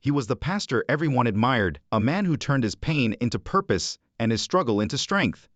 He was the pastor everyone admired, a man who turned his pain into purpose and his struggle into strength.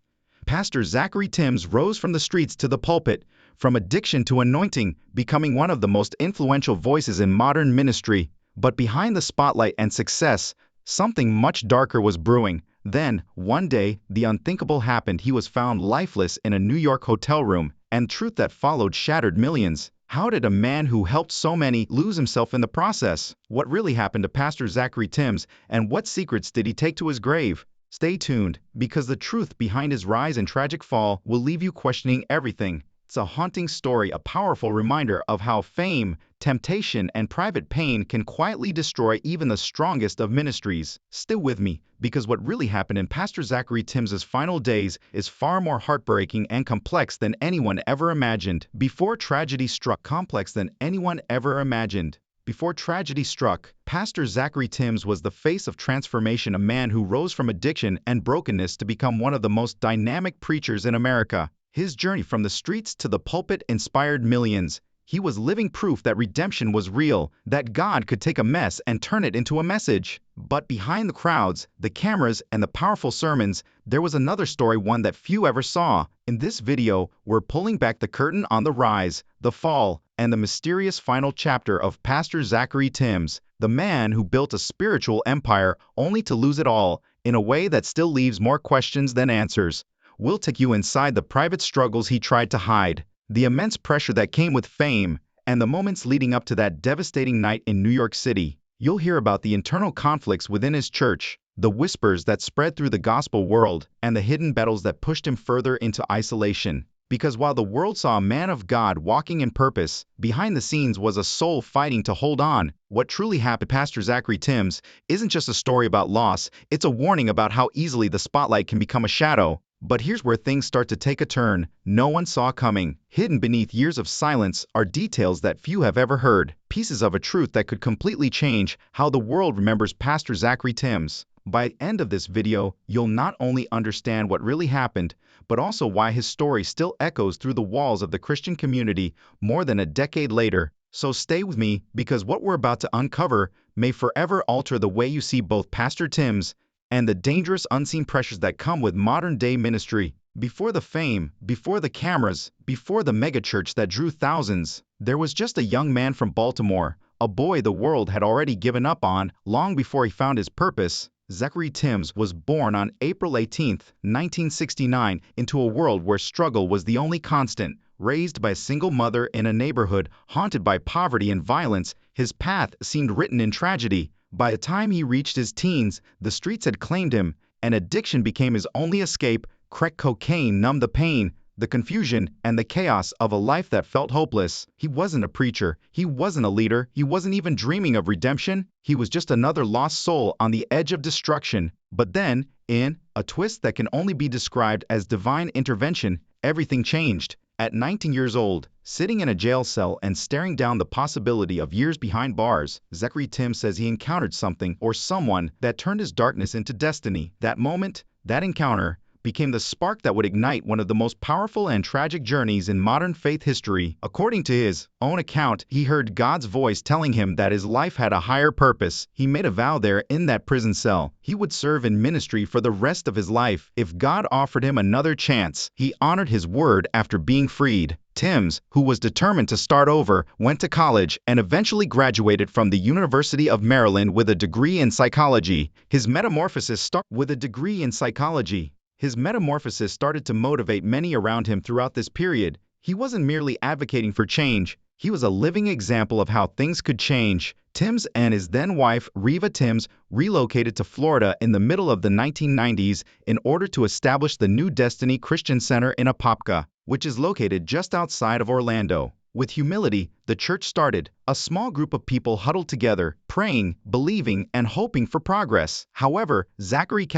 Pastor Zachery Timms rose from the streets to the pulpit, from addiction to anointing, becoming one of the most influential voices in modern ministry. But behind the spotlight and success, something much darker was brewing. Then, one day, the unthinkable happened. He was found lifeless in a New York hotel room, and truth that followed shattered millions. How did a man who helped so many lose himself in the process? What really happened to Pastor Zachery Timms, and what secrets did he take to his grave? Stay tuned, because the truth behind his rise and tragic fall will leave you questioning everything. It's a haunting story, a powerful reminder of how fame, temptation, and private pain can quietly destroy even the strongest of ministries. Stay with me, because what really happened in Pastor Zachery Timms' final days is far more heartbreaking and complex than anyone ever imagined. Before tragedy struck, Before tragedy struck, Pastor Zachery Timms was the face of transformation, a man who rose from addiction and brokenness to become one of the most dynamic preachers in America. His journey from the streets to the pulpit inspired millions. He was living proof that redemption was real, that God could take a mess and turn it into a message. But behind the crowds, the cameras, and the powerful sermons, there was another story, one that few ever saw. In this video, we're pulling back the curtain on the rise, the fall, and the mysterious final chapter of Pastor Zachery Timms, the man who built a spiritual empire only to lose it all, in a way that still leaves more questions than answers. We'll take you inside the private struggles he tried to hide, the immense pressure that came with fame, and the moments leading up to that devastating night in New York City. You'll hear about the internal conflicts within his church, the whispers that spread through the gospel world, and the hidden battles that pushed him further into isolation. Because while the world saw a man of God walking in purpose, behind the scenes was a soul fighting to hold on. What truly happened to Pastor Zachery Timms isn't just a story about loss, it's a warning about how easily the spotlight can become a shadow. But here's where things start to take a turn no one saw coming. Hidden beneath years of silence are details that few have ever heard, pieces of a truth that could completely change how the world remembers Pastor Zachery Timms. By the end of this video, you'll not only understand what really happened, but also why his story still echoes through the walls of the Christian community more than a decade later. So stay with me, because what we're about to uncover may forever alter the way you see both Pastor Timms and the dangerous unseen pressures that come with modern-day ministry. Before the fame, before the cameras, before the megachurch that drew thousands, there was just a young man from Baltimore, a boy the world had already given up on long before he found his purpose. Zachery Timms was born on April 18, 1969, into a world where struggle was the only constant. Raised by a single mother in a neighborhood haunted by poverty and violence, his path seemed written in tragedy. By the time he reached his teens, the streets had claimed him, and addiction became his only escape. Crack cocaine numbed the pain, the confusion, and the chaos of a life that felt hopeless. He wasn't a preacher, he wasn't a leader, he wasn't even dreaming of redemption. He was just another lost soul on the edge of destruction. But then, in a twist that can only be described as divine intervention, everything changed. At 19 years old, sitting in a jail cell and staring down the possibility of years behind bars, Zachery Timms says he encountered something or someone that turned his darkness into destiny. That moment, that encounter, became the spark that would ignite one of the most powerful and tragic journeys in modern faith history. According to his own account, he heard God's voice telling him that his life had a higher purpose. He made a vow there in that prison cell. He would serve in ministry for the rest of his life if God offered him another chance. He honored his word after being freed. Timms, who was determined to start over, went to college and eventually graduated from the University of Maryland with a degree in psychology. His metamorphosis started to motivate many around him throughout this period. He wasn't merely advocating for change, he was a living example of how things could change. Timms and his then-wife, Reva Timms, relocated to Florida in the middle of the 1990s in order to establish the New Destiny Christian Center in Apopka, which is located just outside of Orlando. With humility, the church started, a small group of people huddled together, praying, believing, and hoping for progress. However, Zachery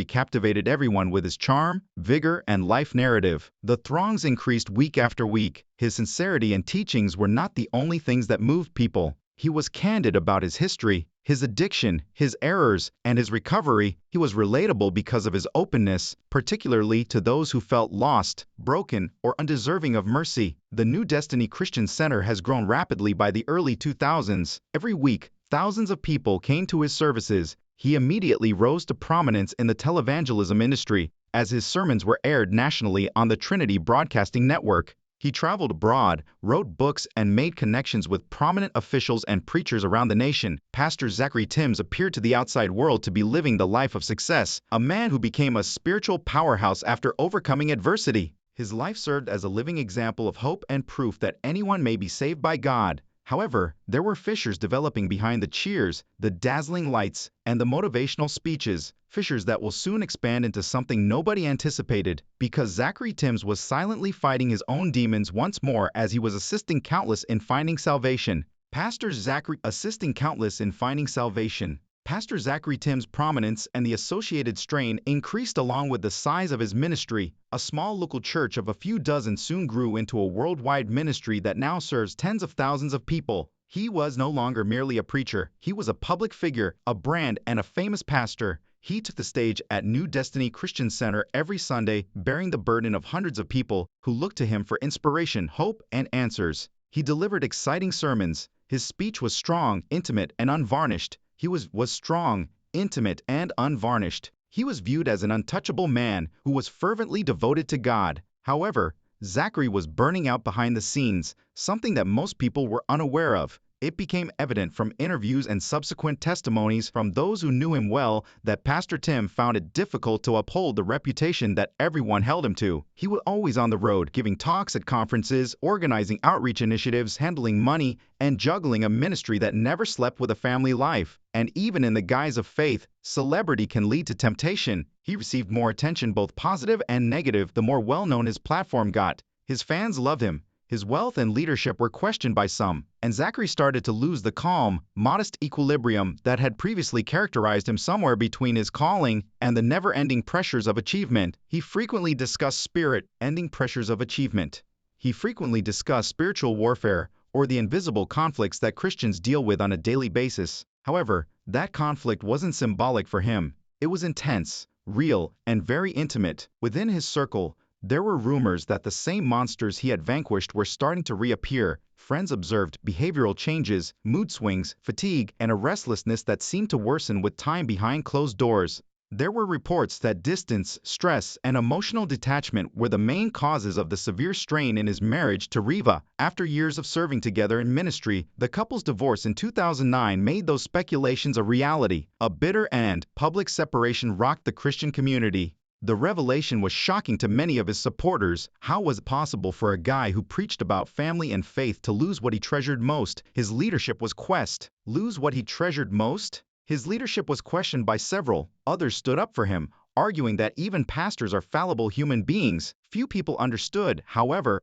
captivated everyone with his charm, vigor, and life narrative. The throngs increased week after week. His sincerity and teachings were not the only things that moved people. He was candid about his history, his addiction, his errors, and his recovery. He was relatable because of his openness, particularly to those who felt lost, broken, or undeserving of mercy. The New Destiny Christian Center has grown rapidly by the early 2000s. Every week, thousands of people came to his services. He immediately rose to prominence in the televangelism industry, as his sermons were aired nationally on the Trinity Broadcasting Network. He traveled abroad, wrote books, and made connections with prominent officials and preachers around the nation. Pastor Zachery Timms appeared to the outside world to be living the life of success, a man who became a spiritual powerhouse after overcoming adversity. His life served as a living example of hope and proof that anyone may be saved by God. However, there were fissures developing behind the cheers, the dazzling lights, and the motivational speeches, fissures that will soon expand into something nobody anticipated, because Zachery Timms was silently fighting his own demons once more as he was assisting countless in finding salvation. Pastor Zachery assisting countless in finding salvation. Pastor Zachery Timms' prominence and the associated strain increased along with the size of his ministry. A small local church of a few dozen soon grew into a worldwide ministry that now serves tens of thousands of people. He was no longer merely a preacher. He was a public figure, a brand, and a famous pastor. He took the stage at New Destiny Christian Center every Sunday, bearing the burden of hundreds of people who looked to him for inspiration, hope, and answers. He delivered exciting sermons. His speech was strong, intimate, and unvarnished. He was strong, intimate, and unvarnished. He was viewed as an untouchable man who was fervently devoted to God. However, Zachery was burning out behind the scenes, something that most people were unaware of. It became evident from interviews and subsequent testimonies from those who knew him well that Pastor Tim found it difficult to uphold the reputation that everyone held him to. He was always on the road, giving talks at conferences, organizing outreach initiatives, handling money, and juggling a ministry that never slept with a family life. And even in the guise of faith, celebrity can lead to temptation. He received more attention, both positive and negative, the more well-known his platform got. His fans loved him. His wealth and leadership were questioned by some, and Zachery started to lose the calm, modest equilibrium that had previously characterized him. Somewhere between his calling and the never-ending pressures of achievement. He frequently discussed spirit-ending pressures of achievement. He frequently discussed spiritual warfare, or the invisible conflicts that Christians deal with on a daily basis. However, that conflict wasn't symbolic for him. It was intense, real, and very intimate. Within his circle, there were rumors that the same monsters he had vanquished were starting to reappear. Friends observed behavioral changes, mood swings, fatigue, and a restlessness that seemed to worsen with time behind closed doors. There were reports that distance, stress, and emotional detachment were the main causes of the severe strain in his marriage to Riva. After years of serving together in ministry, the couple's divorce in 2009 made those speculations a reality. A bitter and public separation rocked the Christian community. The revelation was shocking to many of his supporters. How was it possible for a guy who preached about family and faith to lose what he treasured most? His leadership was questioned. Lose what he treasured most? His leadership was questioned by several. Others stood up for him, arguing that even pastors are fallible human beings. Few people understood, however,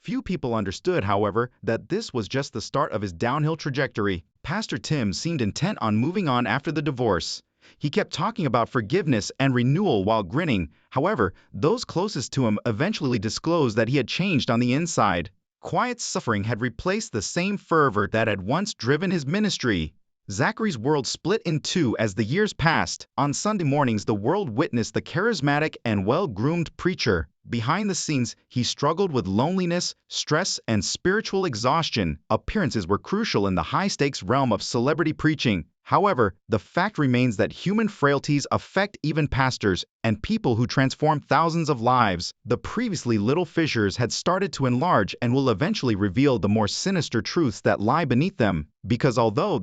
Few people understood, however, that this was just the start of his downhill trajectory. Pastor Tim seemed intent on moving on after the divorce. He kept talking about forgiveness and renewal while grinning. However, those closest to him eventually disclosed that he had changed on the inside. Quiet suffering had replaced the same fervor that had once driven his ministry. Zachery's world split in two as the years passed. On Sunday mornings, the world witnessed the charismatic and well-groomed preacher. Behind the scenes, he struggled with loneliness, stress, and spiritual exhaustion. Appearances were crucial in the high-stakes realm of celebrity preaching. However, the fact remains that human frailties affect even pastors and people who transform thousands of lives. The previously little fissures had started to enlarge and will eventually reveal the more sinister truths that lie beneath them. Because although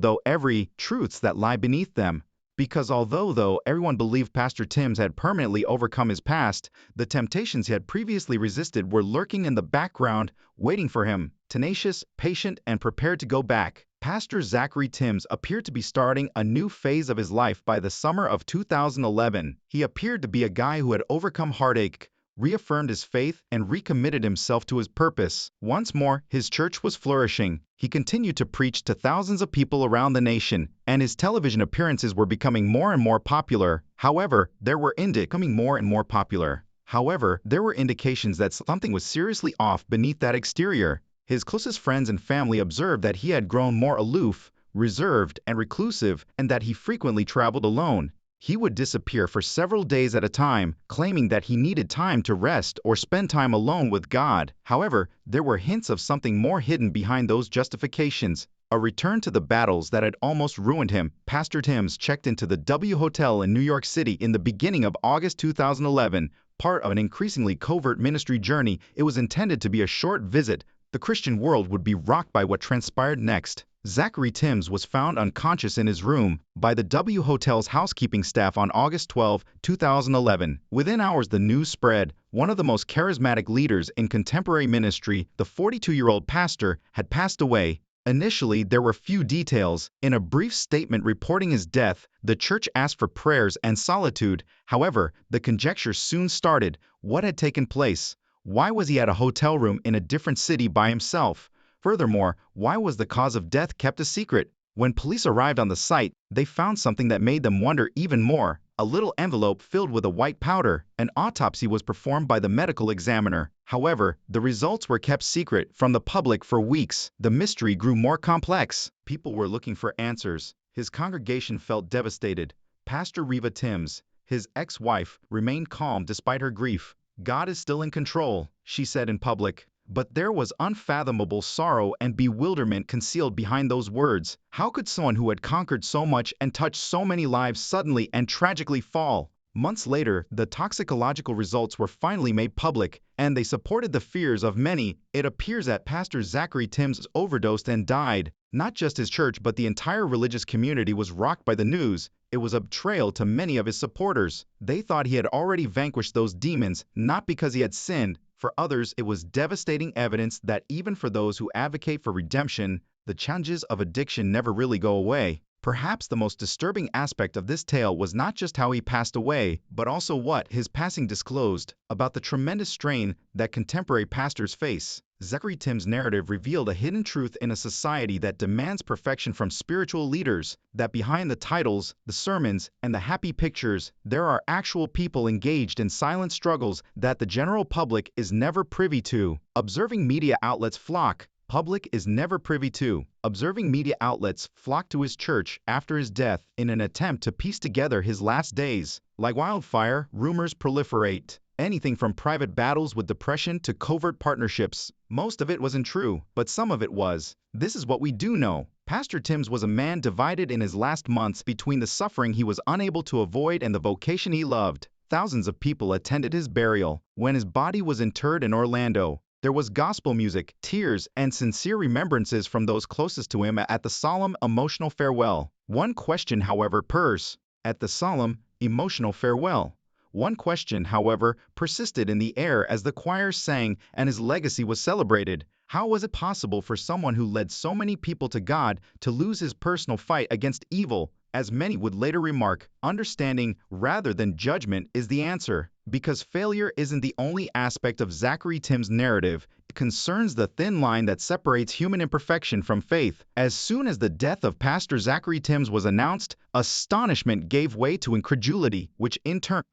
everyone believed Pastor Timms had permanently overcome his past, the temptations he had previously resisted were lurking in the background, waiting for him, tenacious, patient, and prepared to go back. Pastor Zachery Timms appeared to be starting a new phase of his life by the summer of 2011. He appeared to be a guy who had overcome heartache, reaffirmed his faith, and recommitted himself to his purpose. Once more, his church was flourishing. He continued to preach to thousands of people around the nation, and his television appearances were becoming more and more popular. However, there were indications that something was seriously off beneath that exterior. His closest friends and family observed that he had grown more aloof, reserved, and reclusive, and that he frequently traveled alone. He would disappear for several days at a time, claiming that he needed time to rest or spend time alone with God. However, there were hints of something more hidden behind those justifications. A return to the battles that had almost ruined him. Pastor Timms checked into the W Hotel in New York City in the beginning of August 2011. Part of an increasingly covert ministry journey, it was intended to be a short visit. The Christian world would be rocked by what transpired next. Zachery Timms was found unconscious in his room by the W Hotel's housekeeping staff on August 12, 2011. Within hours, the news spread. One of the most charismatic leaders in contemporary ministry, the 42-year-old pastor, had passed away. Initially, there were few details. In a brief statement reporting his death, the church asked for prayers and solitude. However, the conjecture soon started. What had taken place? Why was he at a hotel room in a different city by himself? Furthermore, why was the cause of death kept a secret? When police arrived on the site, they found something that made them wonder even more. A little envelope filled with a white powder. An autopsy was performed by the medical examiner. However, the results were kept secret from the public for weeks. The mystery grew more complex. People were looking for answers. His congregation felt devastated. Pastor Reva Timms, his ex-wife, remained calm despite her grief. "God is still in control," she said in public. But there was unfathomable sorrow and bewilderment concealed behind those words. How could someone who had conquered so much and touched so many lives suddenly and tragically fall? Months later, the toxicological results were finally made public, and they supported the fears of many. It appears that Pastor Zachery Timms overdosed and died. Not just his church, but the entire religious community was rocked by the news. It was a betrayal to many of his supporters. They thought he had already vanquished those demons, not because he had sinned. For others, it was devastating evidence that even for those who advocate for redemption, the challenges of addiction never really go away. Perhaps the most disturbing aspect of this tale was not just how he passed away, but also what his passing disclosed about the tremendous strain that contemporary pastors face. Zachery Timms' narrative revealed a hidden truth in a society that demands perfection from spiritual leaders, that behind the titles, the sermons, and the happy pictures, there are actual people engaged in silent struggles that the general public is never privy to. Observing media outlets flock to his church after his death in an attempt to piece together his last days. Like wildfire, rumors proliferate. Anything from private battles with depression to covert partnerships. Most of it wasn't true, but some of it was. This is what we do know. Pastor Timms was a man divided in his last months between the suffering he was unable to avoid and the vocation he loved. Thousands of people attended his burial. When his body was interred in Orlando, there was gospel music, tears, and sincere remembrances from those closest to him at the solemn, emotional farewell. One question, however, persisted in the air as the choir sang and his legacy was celebrated. How was it possible for someone who led so many people to God to lose his personal fight against evil? As many would later remark, understanding rather than judgment is the answer. Because failure isn't the only aspect of Zachery Timms' narrative, it concerns the thin line that separates human imperfection from faith. As soon as the death of Pastor Zachery Timms was announced, astonishment gave way to incredulity, which in turn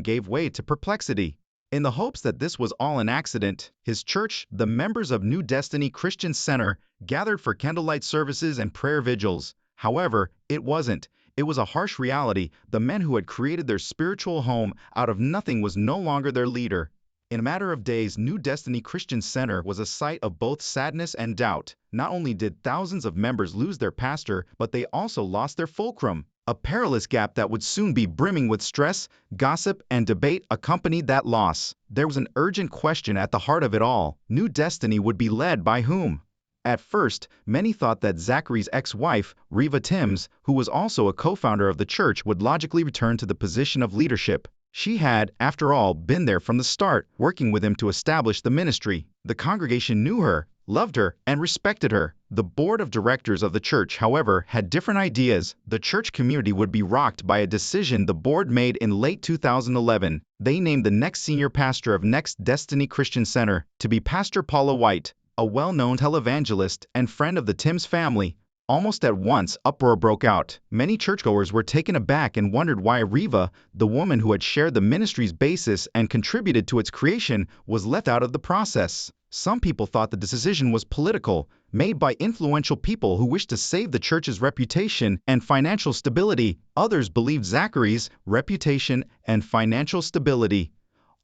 gave way to perplexity. In the hopes that this was all an accident, his church, the members of New Destiny Christian Center, gathered for candlelight services and prayer vigils. However, it wasn't. It was a harsh reality. The man who had created their spiritual home out of nothing was no longer their leader. In a matter of days, New Destiny Christian Center was a site of both sadness and doubt. Not only did thousands of members lose their pastor, but they also lost their fulcrum. A perilous gap that would soon be brimming with stress, gossip, and debate accompanied that loss. There was an urgent question at the heart of it all. New Destiny would be led by whom? At first, many thought that Zachery's ex-wife, Reva Timms, who was also a co-founder of the church, would logically return to the position of leadership. She had, after all, been there from the start, working with him to establish the ministry. The congregation knew her, loved her, and respected her. The board of directors of the church, however, had different ideas. The church community would be rocked by a decision the board made in late 2011. They named the next senior pastor of Next Destiny Christian Center to be Pastor Paula White, a well-known televangelist and friend of the Timms family. Almost at once, uproar broke out. Many churchgoers were taken aback and wondered why Riva, the woman who had shared the ministry's basis and contributed to its creation, was left out of the process. Some people thought the decision was political, made by influential people who wished to save the church's reputation and financial stability. Others believed Zachery's reputation and financial stability.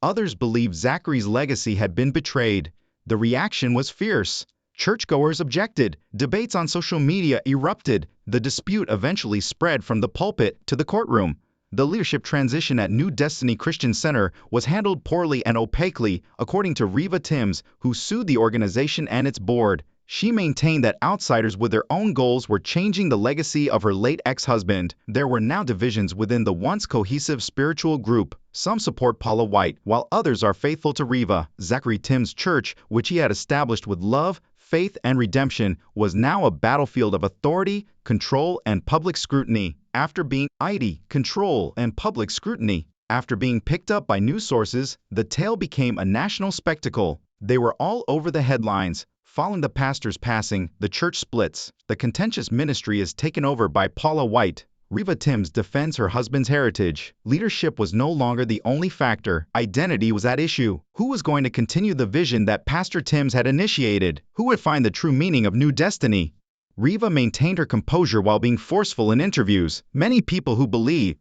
Others believed Zachery's legacy had been betrayed. The reaction was fierce. Churchgoers objected. Debates on social media erupted. The dispute eventually spread from the pulpit to the courtroom. The leadership transition at New Destiny Christian Center was handled poorly and opaquely, according to Riva Timms, who sued the organization and its board. She maintained that outsiders with their own goals were changing the legacy of her late ex-husband. There were now divisions within the once cohesive spiritual group. Some support Paula White, while others are faithful to Riva. Zachery Timms' church, which he had established with love, faith, and redemption, was now a battlefield of authority, control, and public scrutiny. After being control and public scrutiny, after being picked up by news sources, the tale became a national spectacle. They were all over the headlines. Following the pastor's passing, the church splits. The contentious ministry is taken over by Paula White. Riva Timms defends her husband's heritage. Leadership was no longer the only factor. Identity was at issue. Who was going to continue the vision that Pastor Timms had initiated? Who would find the true meaning of New Destiny? Riva maintained her composure while being forceful in interviews. Many people who believe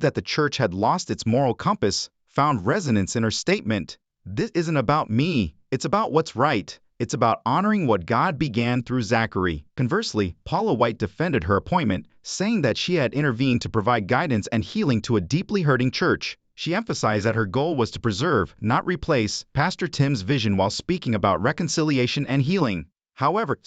that the church had lost its moral compass found resonance in her statement. This isn't about me. It's about what's right. It's about honoring what God began through Zachery. Conversely, Paula White defended her appointment, saying that she had intervened to provide guidance and healing to a deeply hurting church. She emphasized that her goal was to preserve, not replace, Pastor Timms' vision while speaking about reconciliation and healing. However,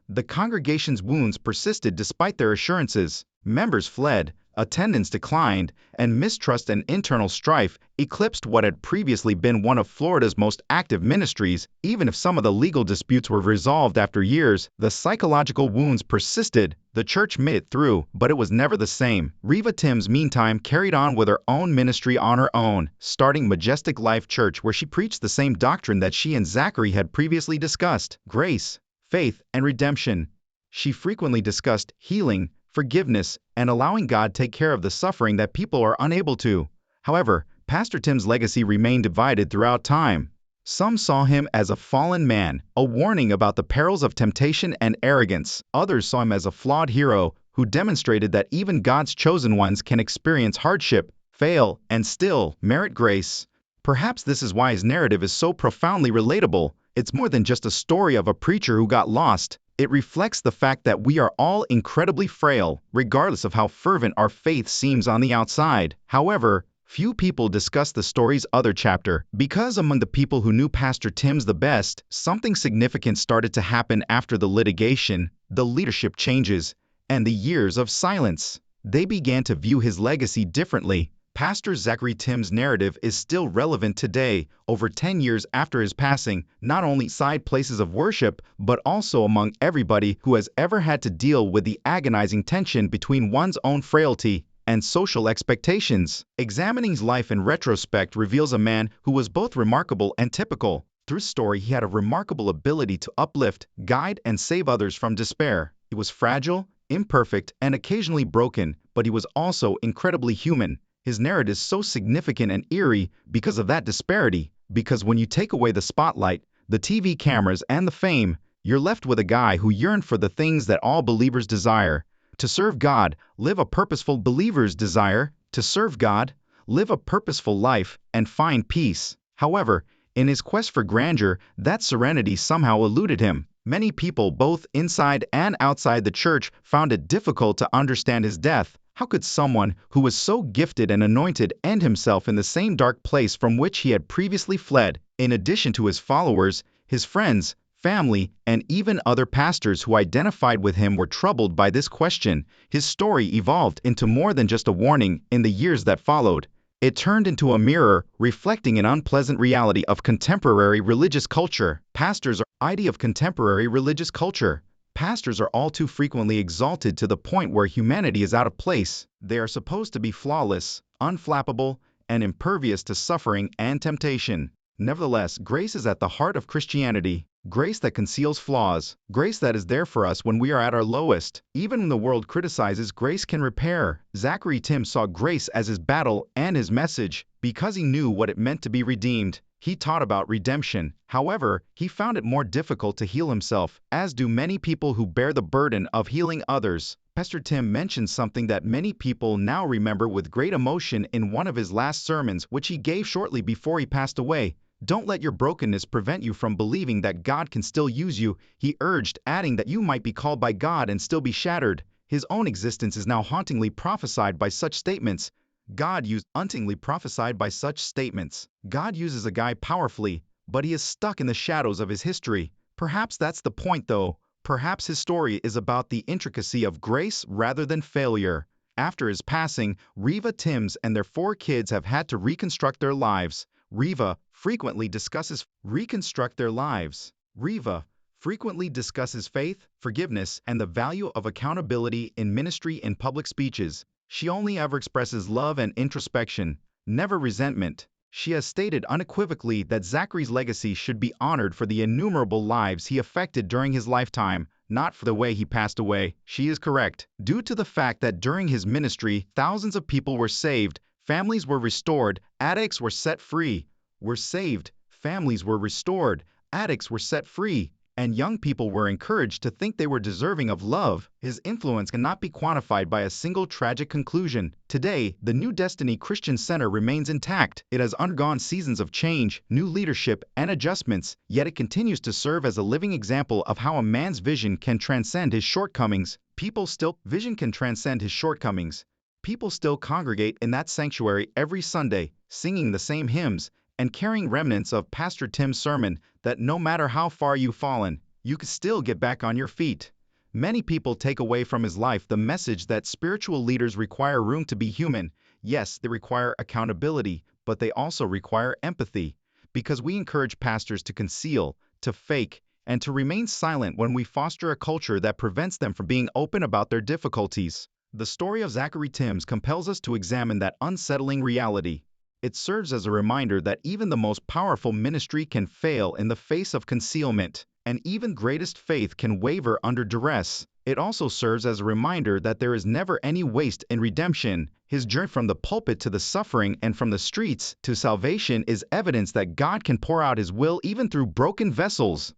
the congregation's wounds persisted despite their assurances. Members fled, attendance declined, and mistrust and internal strife eclipsed what had previously been one of Florida's most active ministries. Even if some of the legal disputes were resolved after years, the psychological wounds persisted. The church made it through, but it was never the same. Riva Timms, meantime, carried on with her own ministry on her own, starting Majestic Life Church, where she preached the same doctrine that she and Zachery had previously discussed: grace, faith, and redemption. She frequently discussed healing, forgiveness, and allowing God take care of the suffering that people are unable to. However, Pastor Timms' legacy remained divided throughout time. Some saw him as a fallen man, a warning about the perils of temptation and arrogance. Others saw him as a flawed hero who demonstrated that even God's chosen ones can experience hardship, fail, and still merit grace. Perhaps this is why his narrative is so profoundly relatable. It's more than just a story of a preacher who got lost. It reflects the fact that we are all incredibly frail, regardless of how fervent our faith seems on the outside. However, few people discuss the story's other chapter. Because among the people who knew Pastor Timms the best, something significant started to happen after the litigation, the leadership changes, and the years of silence. They began to view his legacy differently. Pastor Zachery Timms' narrative is still relevant today, over 10 years after his passing, not only inside places of worship, but also among everybody who has ever had to deal with the agonizing tension between one's own frailty and social expectations. Examining his life in retrospect reveals a man who was both remarkable and typical. Through his story, he had a remarkable ability to uplift, guide, and save others from despair. He was fragile, imperfect, and occasionally broken, but he was also incredibly human. His narrative is so significant and eerie because of that disparity, because when you take away the spotlight, the TV cameras, and the fame, you're left with a guy who yearned for the things that all believers desire: to serve God, live a purposeful believer's desire, to serve God, live a purposeful life, and find peace. However, in his quest for grandeur, that serenity somehow eluded him. Many people, both inside and outside the church, found it difficult to understand his death. How could someone who was so gifted and anointed end himself in the same dark place from which he had previously fled? In addition to his followers, his friends, family, and even other pastors who identified with him were troubled by this question. His story evolved into more than just a warning. In the years that followed, it turned into a mirror reflecting an unpleasant reality of contemporary religious culture. Pastors are all too frequently exalted to the point where humanity is out of place. They are supposed to be flawless, unflappable, and impervious to suffering and temptation. Nevertheless, grace is at the heart of Christianity. Grace that conceals flaws. Grace that is there for us when we are at our lowest. Even when the world criticizes, grace can repair. Zachery Tim saw grace as his battle and his message. Because he knew what it meant to be redeemed, he taught about redemption. However, he found it more difficult to heal himself, as do many people who bear the burden of healing others. Pastor Tim mentioned something that many people now remember with great emotion in one of his last sermons, which he gave shortly before he passed away. Don't let your brokenness prevent you from believing that God can still use you, he urged, adding that you might be called by God and still be shattered. His own existence is now hauntingly prophesied by such statements. God uses a guy powerfully, but he is stuck in the shadows of his history. Perhaps that's the point though. Perhaps his story is about the intricacy of grace rather than failure. After his passing, Reva Timms and their 4 kids have had to reconstruct their lives. Reva frequently discusses faith, forgiveness, and the value of accountability in ministry in public speeches. She only ever expresses love and introspection, never resentment. She has stated unequivocally that Zachery's legacy should be honored for the innumerable lives he affected during his lifetime, not for the way he passed away. She is correct. Due to the fact that during his ministry, thousands of people were saved, families were restored, addicts were set free, and young people were encouraged to think they were deserving of love. His influence cannot be quantified by a single tragic conclusion. Today, the New Destiny Christian Center remains intact. It has undergone seasons of change, new leadership, and adjustments, yet it continues to serve as a living example of how a man's vision can transcend his shortcomings. People still congregate in that sanctuary every Sunday, singing the same hymns, and carrying remnants of Pastor Tim's sermon that no matter how far you've fallen, you can still get back on your feet. Many people take away from his life the message that spiritual leaders require room to be human. Yes, they require accountability, but they also require empathy. Because we encourage pastors to conceal, to fake, and to remain silent when we foster a culture that prevents them from being open about their difficulties. The story of Zachery Timms compels us to examine that unsettling reality. It serves as a reminder that even the most powerful ministry can fail in the face of concealment, and even greatest faith can waver under duress. It also serves as a reminder that there is never any waste in redemption. His journey from the pulpit to the suffering and from the streets to salvation is evidence that God can pour out his will even through broken vessels.